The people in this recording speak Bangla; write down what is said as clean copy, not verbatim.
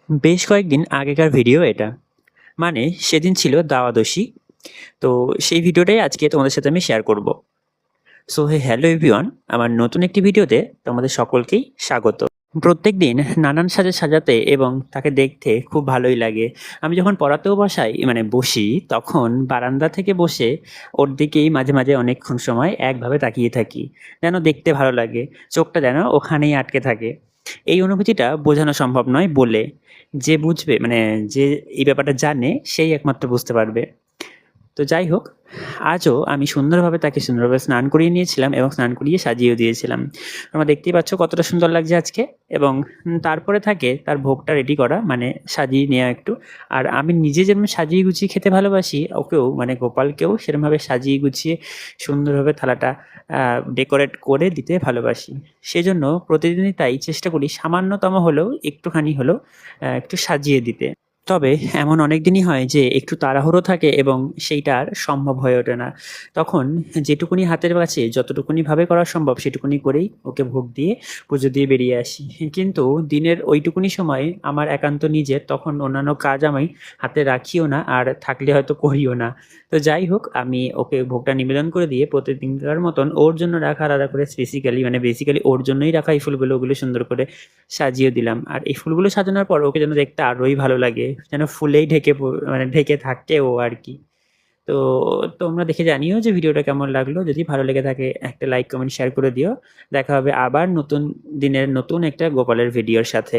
বেশ কয়েকদিন আগেকার ভিডিও এটা। মানে সেদিন ছিল দাওয়াদশী। তো সেই ভিডিওটাই আজকে তোমাদের সাথে আমি শেয়ার করব। সো হ্যালো এভরিওয়ান, আমার নতুন একটি ভিডিওতে তোমাদের সকলকেই স্বাগত। প্রত্যেকদিন নানান সাজে সাজাতে এবং তাকে দেখতে খুব ভালোই লাগে। আমি যখন পড়াতেও বসি, তখন বারান্দা থেকে বসে ওর দিকেই মাঝে মাঝে অনেকক্ষণ সময় একভাবে তাকিয়ে থাকি। যেন দেখতে ভালো লাগে, চোখটা যেন ওখানেই আটকে থাকে। এই অনুভূতিটা বোঝানো সম্ভব নয় বলে, যে বুঝবে যে এই ব্যাপারটা জানে সেই একমাত্র বুঝতে পারবে। তো যাই হোক, আজও আমি সুন্দরভাবে স্নান করিয়ে নিয়েছিলাম এবং স্নান করিয়ে সাজিয়েও দিয়েছিলাম। তোমরা দেখতেই পাচ্ছ কতটা সুন্দর লাগছে আজকে। এবং তারপরে থাকে তার ভোগটা রেডি করা, মানে সাজিয়ে নেওয়া একটু। আর আমি নিজে যেমন সাজিয়ে গুছিয়ে খেতে ভালোবাসি, ওকেও মানে গোপালকেও সেরকমভাবে সাজিয়ে গুছিয়ে সুন্দরভাবে থালাটা ডেকোরেট করে দিতে ভালোবাসি। সেজন্য প্রতিদিনই তাই চেষ্টা করি সামান্যতম হলেও একটুখানি হলেও একটু সাজিয়ে দিতে। তবে এমন অনেক দিনই হয় যে একটু তাড়াহুড়ো থাকে এবং সেইটা আর সম্ভব হয়ে ওঠে না। তখন যেটুকুনি হাতের কাছে যতটুকুনি ভাবে করা সম্ভব সেটুকুনি করেই ওকে ভোগ দিয়ে পুজো দিয়ে বেরিয়ে আসি। কিন্তু দিনের ওইটুকুনি সময় আমার একান্ত নিজের, তখন অন্যান্য কাজ আমি হাতে রাখিও না, আর থাকলে হয়তো করিও না। তো যাই হোক, আমি ওকে ভোগটা নিবেদন করে দিয়ে প্রতিদিনকার মতন ওর জন্য রাখা আলাদা করে বেসিক্যালি ওর জন্যই রাখা এই ফুলগুলো, ওগুলো সুন্দর করে সাজিয়ে দিলাম। আর এই ফুলগুলো সাজানোর পর ওকে যেন দেখতে আরোই ভালো লাগে, যেন ফুলেই ঢেকে থাকে ও আর কি। তো তোমরা দেখে জানিও যে ভিডিওটা কেমন লাগলো। যদি ভালো লেগে থাকে একটা লাইক, কমেন্ট, শেয়ার করে দিও। দেখা হবে আবার নতুন দিনের নতুন একটা গোপালের ভিডিওর সাথে।